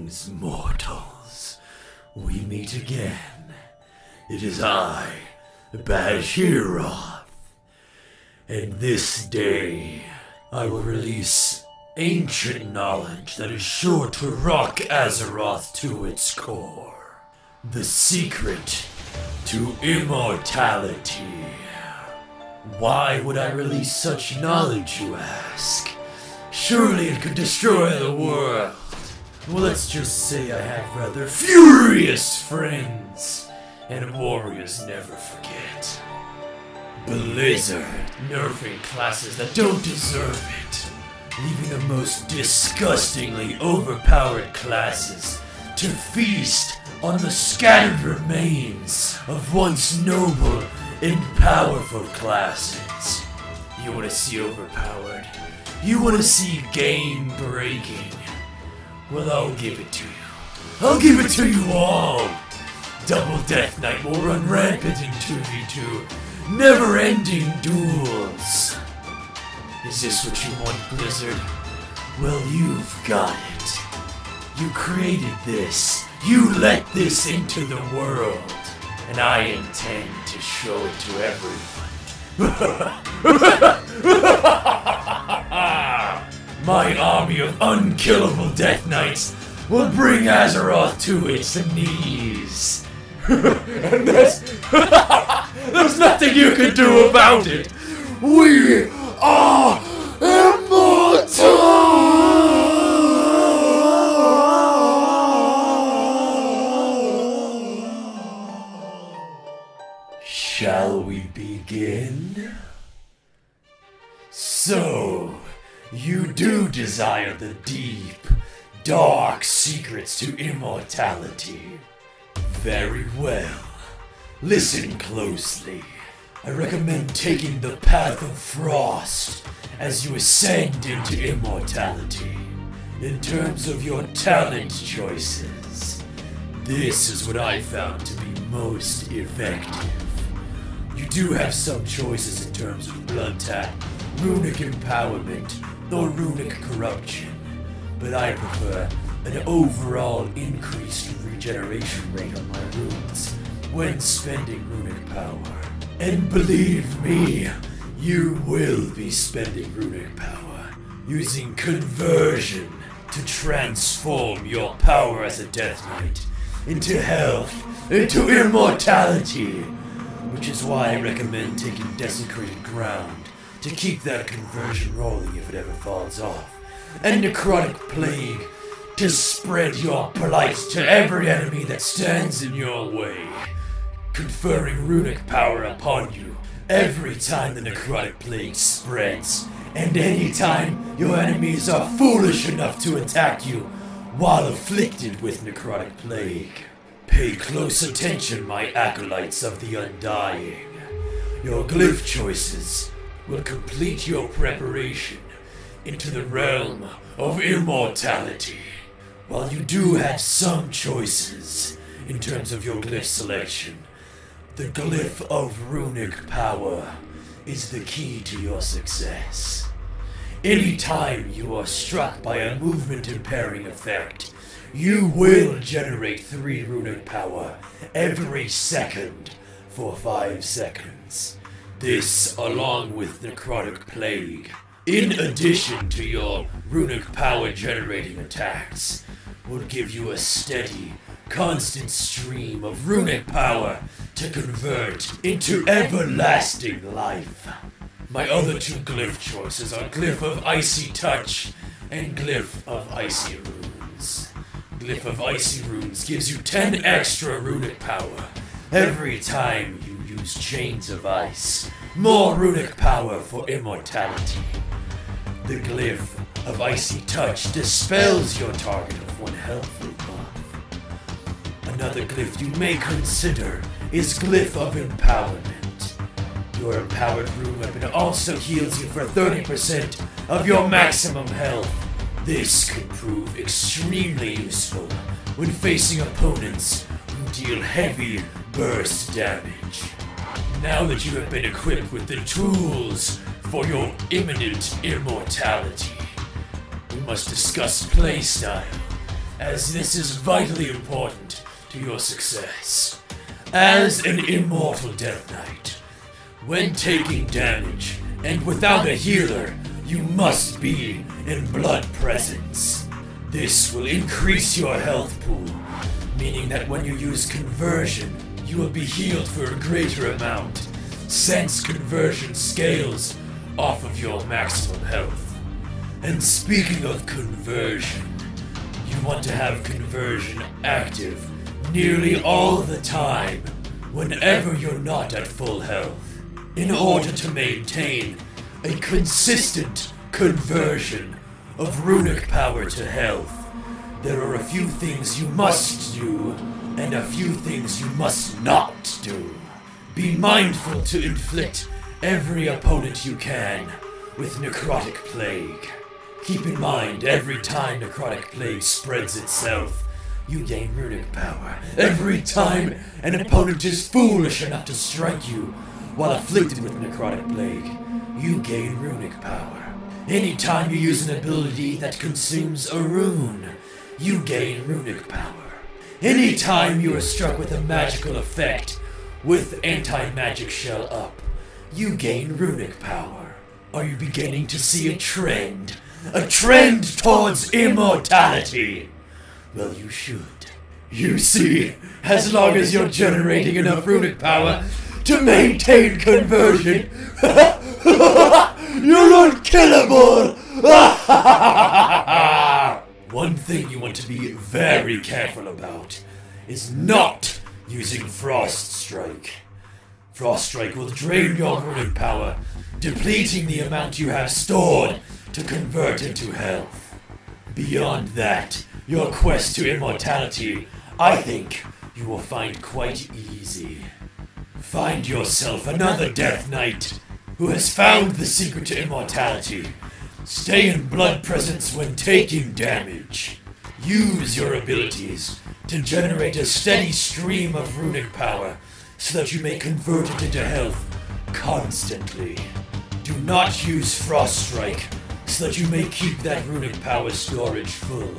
Greetings, mortals. We meet again. It is I, Bajheera. And this day, I will release ancient knowledge that is sure to rock Azeroth to its core. The secret to immortality. Why would I release such knowledge, you ask? Surely it could destroy the world. Well, let's just say I have rather furious friends, and warriors never forget. Blizzard, nerfing classes that don't deserve it, leaving the most disgustingly overpowered classes to feast on the scattered remains of once noble and powerful classes. You want to see overpowered? You want to see game breaking? Well, I'll give it to you. I'll give it to you all! Double Death Knight will run rampant in 2v2, never-ending duels. Is this what you want, Blizzard? Well, you've got it. You created this. You let this into the world. And I intend to show it to everyone. My army of unkillable Death Knights will bring Azeroth to its knees. And there's nothing you can do about it. We are immortal! Shall we begin? So, you do desire the deep, dark secrets to immortality. Very well. Listen closely. I recommend taking the path of frost as you ascend into immortality. In terms of your talent choices, this is what I found to be most effective. You do have some choices in terms of blood tap, runic empowerment, or runic corruption, but I prefer an overall increased regeneration rate on my runes when spending runic power. And believe me, you will be spending runic power using conversion to transform your power as a Death Knight into health, into immortality. Which is why I recommend taking Desecrated Ground to keep that conversion rolling if it ever falls off, and Necrotic Plague to spread your blight to every enemy that stands in your way, conferring runic power upon you every time the Necrotic Plague spreads, and any time your enemies are foolish enough to attack you while afflicted with Necrotic Plague. Pay close attention, my acolytes of the Undying. Your glyph choices will complete your preparation into the realm of immortality. While you do have some choices in terms of your glyph selection, the glyph of runic power is the key to your success. Anytime you are struck by a movement impairing effect, you will generate 3 runic power every second for 5 seconds. This, along with Necrotic Plague, in addition to your runic power generating attacks, will give you a steady, constant stream of runic power to convert into everlasting life. My other 2 glyph choices are Glyph of Icy Touch and Glyph of Icy Runes. Glyph of Icy Runes gives you 10 extra runic power every time you use Chains of Ice. More runic power for immortality. The Glyph of Icy Touch dispels your target of 1 health buff. Another glyph you may consider is Glyph of Empowerment. Your empowered rune weapon also heals you for 30% of your maximum health. This could prove extremely useful when facing opponents who deal heavy burst damage. Now that you have been equipped with the tools for your imminent immortality, we must discuss playstyle as this is vitally important to your success. As an Immortal Death Knight, when taking damage and without a healer, you must be in blood presence. This will increase your health pool, meaning that when you use conversion, you will be healed for a greater amount, since conversion scales off of your maximum health. And speaking of conversion, you want to have conversion active nearly all the time, whenever you're not at full health, in order to maintain a consistent conversion of runic power to health. There are a few things you must do, and a few things you must not do. Be mindful to inflict every opponent you can with Necrotic Plague. Keep in mind, every time Necrotic Plague spreads itself, you gain runic power. Every time an opponent is foolish enough to strike you while afflicted with Necrotic Plague, you gain runic power. Anytime you use an ability that consumes a rune, you gain runic power. Anytime you are struck with a magical effect with anti-magic shell up, you gain runic power. Are you beginning to see a trend? A trend towards immortality? Well, you should. You see, as long as you're generating enough runic power to maintain conversion, you're unkillable! One thing you want to be very careful about is not using Frost Strike. Frost Strike will drain your runic power, depleting the amount you have stored to convert into health. Beyond that, your quest to immortality, I think you will find quite easy. Find yourself another Death Knight who has found the secret to immortality. Stay in blood presence when taking damage. Use your abilities to generate a steady stream of runic power so that you may convert it into health constantly. Do not use Frost Strike so that you may keep that runic power storage full.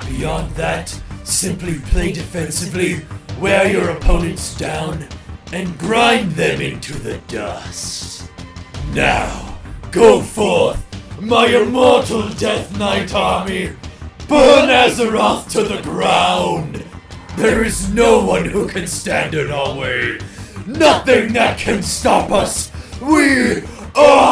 Beyond that, simply play defensively, wear your opponents down, and grind them into the dust. Now, go forth, my Immortal Death Knight Army! Burn Azeroth to the ground! There is no one who can stand in our way! Nothing that can stop us! We are